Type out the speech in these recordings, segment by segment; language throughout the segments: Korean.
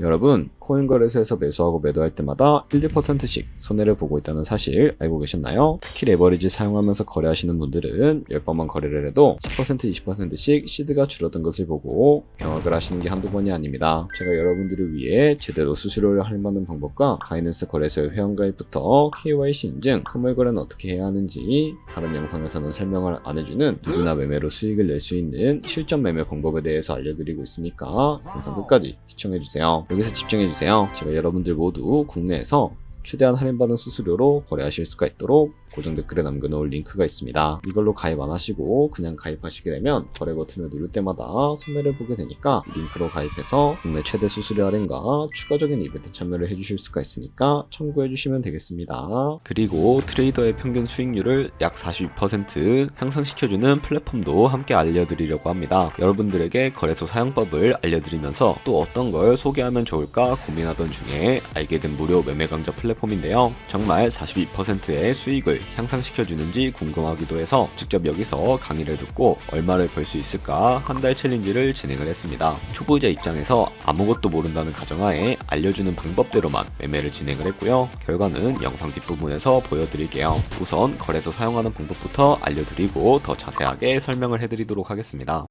여러분, 코인 거래소에서 매수하고 매도할 때마다 1~2%씩 손해를 보고 있다는 사실 알고 계셨나요? 특히 레버리지 사용하면서 거래하시는 분들은 10번만 거래를 해도 10%, 20%씩 시드가 줄어든 것을 보고 경악을 하시는 게 한두 번이 아닙니다. 제가 여러분들을 위해 제대로 수수료를 할인받는 방법과 바이낸스 거래소의 회원가입부터 KYC 인증, 선물 거래는 어떻게 해야 하는지 다른 영상에서는 설명을 안 해주는 누구나 매매로 수익을 낼 수 있는 실전 매매 방법에 대해서 알려드리고 있으니까 영상 끝까지 시청해주세요. 여기서 집중해주세요. 제가 여러분들 모두 국내에서 최대한 할인받은 수수료로 거래하실 수가 있도록 고정 댓글에 남겨놓을 링크가 있습니다. 이걸로 가입 안 하시고 그냥 가입하시게 되면 거래 버튼을 누를 때마다 손해를 보게 되니까 링크로 가입해서 국내 최대 수수료 할인과 추가적인 이벤트 참여를 해주실 수가 있으니까 참고해주시면 되겠습니다. 그리고 트레이더의 평균 수익률을 약 42% 향상시켜주는 플랫폼도 함께 알려드리려고 합니다. 여러분들에게 거래소 사용법을 알려드리면서 또 어떤 걸 소개하면 좋을까 고민하던 중에 알게 된 무료 매매 강좌 플랫폼인데요. 정말 42%의 수익을 향상시켜주는지 궁금하기도 해서 직접 여기서 강의를 듣고 얼마를 벌 수 있을까 한 달 챌린지를 진행을 했습니다. 초보자 입장에서 아무것도 모른다는 가정하에 알려주는 방법대로만 매매를 진행을 했고요. 결과는 영상 뒷부분에서 보여드릴게요. 우선 거래소 사용하는 방법부터 알려드리고 더 자세하게 설명을 해드리도록 하겠습니다.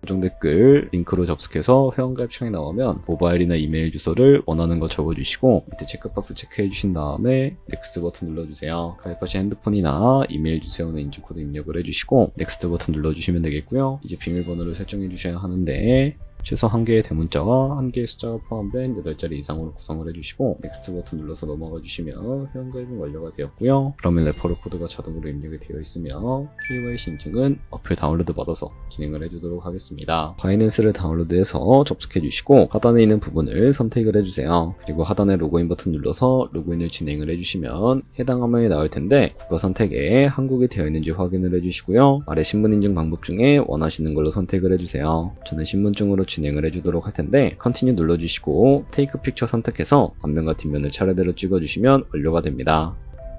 고정 댓글 링크로 접속해서 회원가입 창이 나오면 모바일이나 이메일 주소를 원하는 거 적어주시고 밑에 체크박스 체크해 주신 다음에 넥스트 버튼 눌러주세요. 가입하신 핸드폰이나 이메일 주소나 인증코드 입력을 해주시고 넥스트 버튼 눌러주시면 되겠고요. 이제 비밀번호를 설정해 주셔야 하는데 최소 1개의 대문자와 1개의 숫자가 포함된 8자리 이상으로 구성을 해주시고 넥스트 버튼 눌러서 넘어가 주시면 회원가입은 완료가 되었고요. 그러면 레퍼럴 코드가 자동으로 입력이 되어 있으며 KYC 인증은 어플 다운로드 받아서 진행을 해주도록 하겠습니다. 바이낸스를 다운로드해서 접속해 주시고 하단에 있는 부분을 선택을 해주세요. 그리고 하단에 로그인 버튼 눌러서 로그인을 진행을 해주시면 해당 화면이 나올 텐데 국가 선택에 한국이 되어 있는지 확인을 해주시고요. 아래 신분 인증 방법 중에 원하시는 걸로 선택을 해주세요. 저는 신분증으로 진행을 해주도록 할 텐데 컨티뉴 눌러주시고 테이크 픽처 선택해서 앞면과 뒷면을 차례대로 찍어주시면 완료가 됩니다.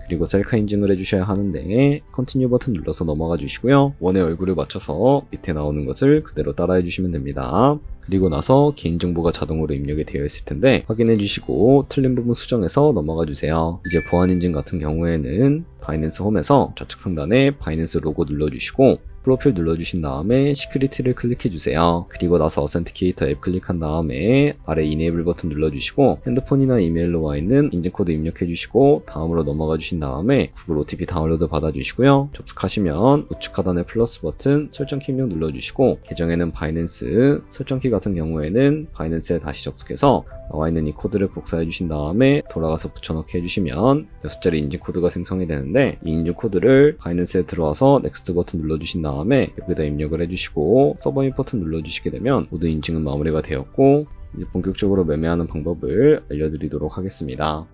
그리고 셀카 인증을 해주셔야 하는데 컨티뉴 버튼 눌러서 넘어가 주시고요. 원의 얼굴을 맞춰서 밑에 나오는 것을 그대로 따라해 주시면 됩니다. 그리고 나서 개인정보가 자동으로 입력이 되어 있을 텐데 확인해 주시고 틀린 부분 수정해서 넘어가 주세요. 이제 보안 인증 같은 경우에는 바이낸스 홈에서 좌측 상단에 바이낸스 로고 눌러주시고 프로필 눌러주신 다음에 시큐리티를 클릭해주세요. 그리고 나서 어센티케이터 앱 클릭한 다음에 아래 이네이블 버튼 눌러주시고 핸드폰이나 이메일로 와있는 인증코드 입력해주시고 다음으로 넘어가 주신 다음에 구글 OTP 다운로드 받아주시고요. 접속하시면 우측 하단에 플러스 버튼 설정키 입력 눌러주시고 계정에는 바이낸스, 설정키 같은 경우에는 바이낸스에 다시 접속해서 나와있는 이 코드를 복사해 주신 다음에 돌아가서 붙여넣기 해주시면 6자리 인증코드가 생성이 되는데 이 인증코드를 바이낸스에 들어와서 넥스트 버튼 눌러주신 다음에 여기다 입력을 해주시고 서버 인 버튼 눌러주시게 되면 모든 인증은 마무리가 되었고 이제 본격적으로 매매하는 방법을 알려드리도록 하겠습니다.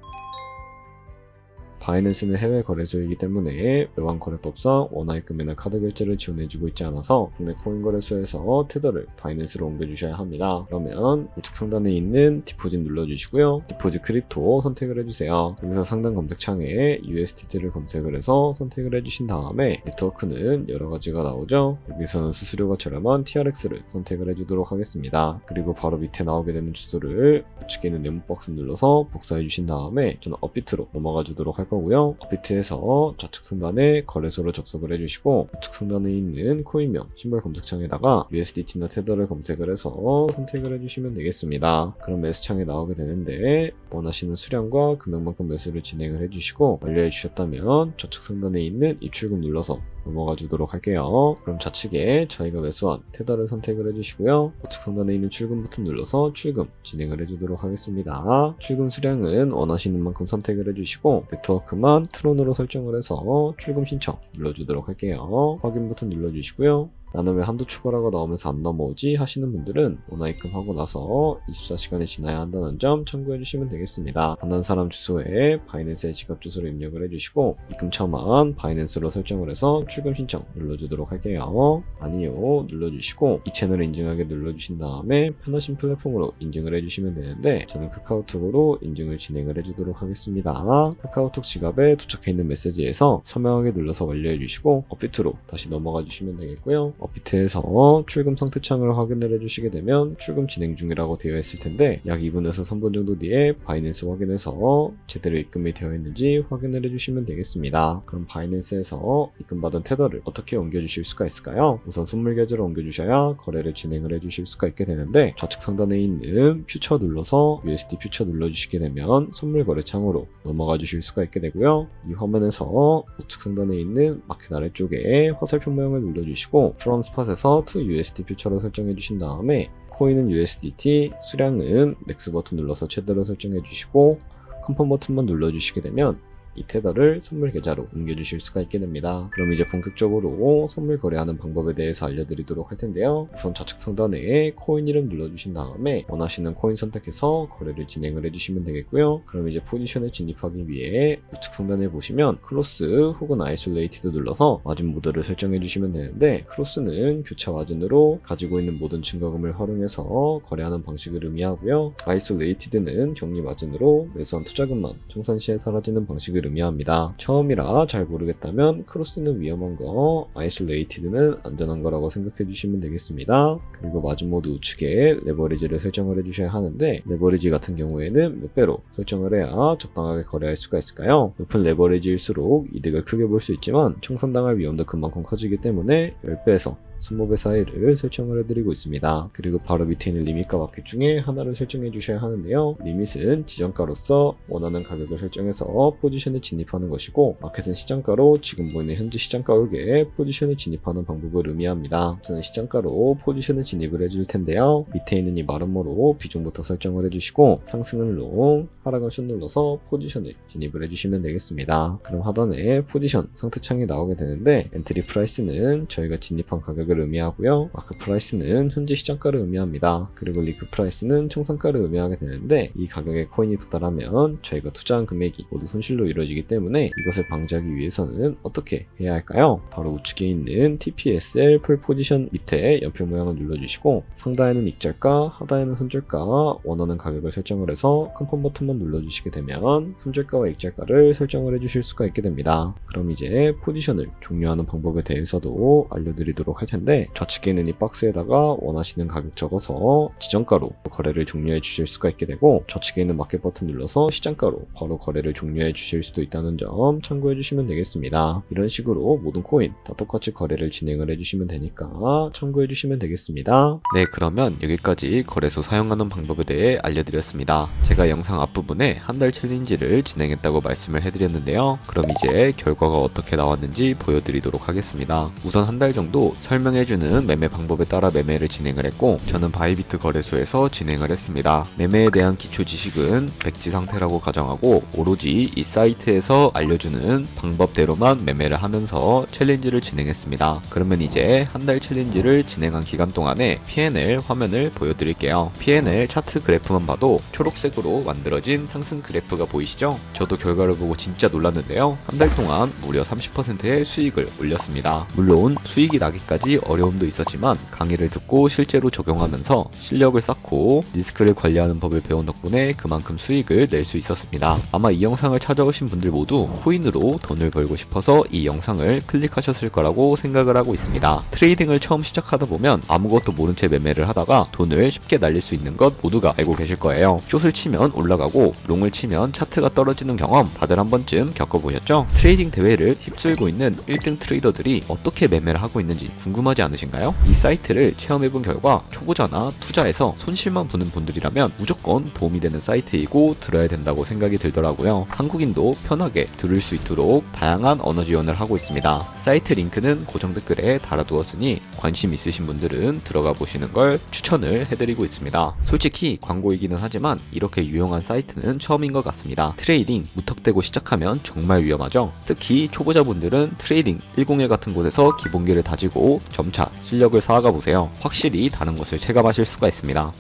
바이낸스는 해외 거래소이기 때문에 외환거래법상 원화입금이나 카드 결제를 지원해주고 있지 않아서 국내 코인 거래소에서 테더를 바이낸스로 옮겨주셔야 합니다. 그러면 우측 상단에 있는 디포짓 눌러주시고요. 디포짓 크립토 선택을 해주세요. 여기서 상단 검색창에 USDT를 검색을 해서 선택을 해주신 다음에 네트워크는 여러 가지가 나오죠. 여기서는 수수료가 저렴한 TRX를 선택을 해주도록 하겠습니다. 그리고 바로 밑에 나오게 되는 주소를 우측에 있는 네모 박스 눌러서 복사해 주신 다음에 저는 업비트로 넘어가 주도록 할 거고요. 업비트에서 좌측 상단에 거래소로 접속을 해주시고 우측 상단에 있는 코인명 심벌 검색창에다가 USDT나 테더를 검색을 해서 선택을 해주시면 되겠습니다. 그럼 매수창에 나오게 되는데 원하시는 수량과 금액만큼 매수를 진행을 해주시고 완료해 주셨다면 좌측 상단에 있는 입출금 눌러서 넘어가 주도록 할게요. 그럼 좌측에 저희가 매수한 테더를 선택을 해주시고요. 우측 상단에 있는 출금 버튼 눌러서 출금 진행을 해주도록 하겠습니다. 출금 수량은 원하시는 만큼 선택을 해주시고 네트워크만 트론으로 설정을 해서 출금 신청 눌러주도록 할게요. 확인 버튼 눌러주시고요. 나는 왜 한도 초과라고 나오면서 안 넘어오지 하시는 분들은 원화 입금하고 나서 24시간이 지나야 한다는 점 참고해 주시면 되겠습니다. 받는 사람 주소에 바이낸스의 지갑 주소를 입력을 해주시고 입금처만 바이낸스로 설정을 해서 출금 신청 눌러주도록 할게요. 아니요 눌러주시고 이 채널을 인증하게 눌러주신 다음에 편하신 플랫폼으로 인증을 해주시면 되는데 저는 카카오톡으로 인증을 진행을 해주도록 하겠습니다. 카카오톡 지갑에 도착해 있는 메시지에서 서명하게 눌러서 완료해 주시고 업비트로 다시 넘어가 주시면 되겠고요. 업비트에서 출금 상태 창을 확인을 해주시게 되면 출금 진행 중이라고 되어 있을 텐데 약 2분에서 3분 정도 뒤에 바이낸스 확인해서 제대로 입금이 되어 있는지 확인을 해주시면 되겠습니다. 그럼 바이낸스에서 입금받은 테더를 어떻게 옮겨주실 수가 있을까요? 우선 선물 계좌로 옮겨주셔야 거래를 진행을 해주실 수가 있게 되는데 좌측 상단에 있는 퓨처 눌러서 USD 퓨처 눌러주시게 되면 선물 거래 창으로 넘어가 주실 수가 있게 되고요. 이 화면에서 우측 상단에 있는 마켓 아래쪽에 화살표 모양을 눌러주시고 From Spot에서 to USD 퓨처로 설정해 주신 다음에 코인은 USDT, 수량은 맥스 버튼 눌러서 최대로 설정해 주시고 컨펌 버튼만 눌러주시게 되면 이 테더를 선물 계좌로 옮겨주실 수가 있게 됩니다. 그럼 이제 본격적으로 선물 거래하는 방법에 대해서 알려드리도록 할 텐데요. 우선 좌측 상단에 코인 이름 눌러주신 다음에 원하시는 코인 선택해서 거래를 진행을 해주시면 되겠고요. 그럼 이제 포지션에 진입하기 위해 우측 상단에 보시면 크로스 혹은 아이솔레이티드 눌러서 마진 모드를 설정해 주시면 되는데 크로스는 교차 마진으로 가지고 있는 모든 증거금을 활용해서 거래하는 방식을 의미하고요. 아이솔레이티드는 격리 마진으로 매수한 투자금만 청산 시에 사라지는 방식을 의미합니다. 처음이라 잘 모르겠다면 크로스는 위험한 거, 아이솔레이티드는 안전한 거라고 생각해 주시면 되겠습니다. 그리고 마진 모드 우측에 레버리지를 설정을 해주셔야 하는데 레버리지 같은 경우에는 몇 배로 설정을 해야 적당하게 거래할 수가 있을까요? 높은 레버리지일수록 이득을 크게 볼 수 있지만 청산당할 위험도 그만큼 커지기 때문에 10배에서 20배 사이를 설정을 해드리고 있습니다. 그리고 바로 밑에 있는 리밋과 마켓 중에 하나를 설정해 주셔야 하는데요. 리밋은 지정가로서 원하는 가격을 설정해서 포지션에 진입하는 것이고 마켓은 시장가로 지금 보이는 현재 시장 가격에 포지션에 진입하는 방법을 의미합니다. 저는 시장가로 포지션에 진입을 해줄 텐데요. 밑에 있는 이 마름모로 비중부터 설정을 해주시고 상승은 롱, 하락은 숏 눌러서 포지션에 진입을 해주시면 되겠습니다. 그럼 하단에 포지션 상태창이 나오게 되는데 엔트리 프라이스는 저희가 진입한 가격을 의미하고요. 마크 프라이스는 현재 시장가를 의미합니다. 그리고 리크 프라이스는 청산가를 의미하게 되는데 이 가격에 코인이 도달하면 저희가 투자한 금액이 모두 손실로 이루어지기 때문에 이것을 방지하기 위해서는 어떻게 해야 할까요? 바로 우측에 있는 TPSL 풀 포지션 밑에 연필 모양을 눌러주시고 상단에는 익절가, 하단에는 손절가 원하는 가격을 설정을 해서 컨펌 버튼만 눌러주시게 되면 손절가와 익절가를 설정을 해주실 수가 있게 됩니다. 그럼 이제 포지션을 종료하는 방법에 대해서도 알려드리도록 할 텐데 좌측에 있는 이 박스에다가 원하시는 가격 적어서 지정가로 거래를 종료해 주실 수가 있게 되고 좌측에 있는 마켓 버튼 눌러서 시장가로 바로 거래를 종료해 주실 수도 있다는 점 참고해 주시면 되겠습니다. 이런 식으로 모든 코인 다 똑같이 거래를 진행을 해주시면 되니까 참고해 주시면 되겠습니다. 네, 그러면 여기까지 거래소 사용하는 방법에 대해 알려드렸습니다. 제가 영상 앞부분에 한 달 챌린지를 진행했다고 말씀을 해드렸는데요. 그럼 이제 결과가 어떻게 나왔는지 보여드리도록 하겠습니다. 우선 한 달 정도 설명해주는 매매 방법에 따라 매매를 진행을 했고 저는 바이비트 거래소에서 진행을 했습니다. 매매에 대한 기초 지식은 백지 상태라고 가정하고 오로지 이 사이트에서 알려주는 방법대로만 매매를 하면서 챌린지를 진행했습니다. 그러면 이제 한 달 챌린지를 진행한 기간 동안에 P&L 화면을 보여드릴게요. P&L 차트 그래프만 봐도 초록색으로 만들어진 상승 그래프가 보이시죠? 저도 결과를 보고 진짜 놀랐는데요. 한 달 동안 무려 30%의 수익을 올렸습니다. 물론 수익이 나기까지 어려움도 있었지만 강의를 듣고 실제로 적용하면서 실력을 쌓고 리스크를 관리하는 법을 배운 덕분에 그만큼 수익을 낼 수 있었습니다. 아마 이 영상을 찾아오신 분들 모두 코인으로 돈을 벌고 싶어서 이 영상을 클릭하셨을 거라고 생각을 하고 있습니다. 트레이딩을 처음 시작하다 보면 아무것도 모른 채 매매를 하다가 돈을 쉽게 날릴 수 있는 것 모두가 알고 계실 거예요. 숏을 치면 올라가고 롱을 치면 차트가 떨어지는 경험 다들 한 번쯤 겪어보셨죠? 트레이딩 대회를 휩쓸고 있는 1등 트레이더들이 어떻게 매매를 하고 있는지 궁금하지 않으신가요? 이 사이트를 체험해본 결과 초보자나 투자에서 손실만 보는 분들이라면 무조건 도움이 되는 사이트이고 들어야 된다고 생각이 들더라고요. 한국인도 편하게 들을 수 있도록 다양한 언어 지원을 하고 있습니다. 사이트 링크는 고정 댓글에 달아두었으니 관심 있으신 분들은 들어가 보시는 걸 추천을 해드리고 있습니다. 솔직히 광고이기는 하지만 이렇게 유용한 사이트는 처음인 것 같습니다. 트레이딩 무턱대고 시작하면 정말 위험하죠. 특히 초보자분들은 트레이딩 101 같은 곳에서 기본기를 다지고 점차 실력을 쌓아가 보세요. 확실히 다른 것을 체감하실 수가 있습니다.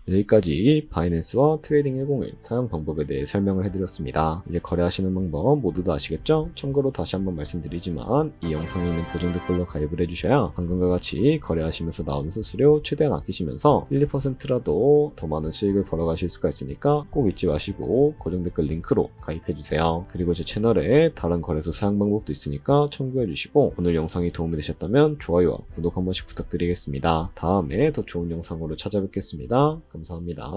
여기까지 바이낸스와 트레이딩 101 사용 방법에 대해 설명을 해드렸습니다. 이제 거래하시는 방법 모두 다 아시겠죠? 참고로 다시 한번 말씀드리지만 이 영상에 있는 고정 댓글로 가입을 해주셔야 방금과 같이 거래하시면서 나오는 수수료 최대한 아끼시면서 1, 2%라도 더 많은 수익을 벌어가실 수가 있으니까 꼭 잊지 마시고 고정 댓글 링크로 가입해주세요. 그리고 제 채널에 다른 거래소 사용 방법도 있으니까 참고해주시고 오늘 영상이 도움이 되셨다면 좋아요와 구독 한 번씩 부탁드리겠습니다. 다음에 더 좋은 영상으로 찾아뵙겠습니다. 감사합니다.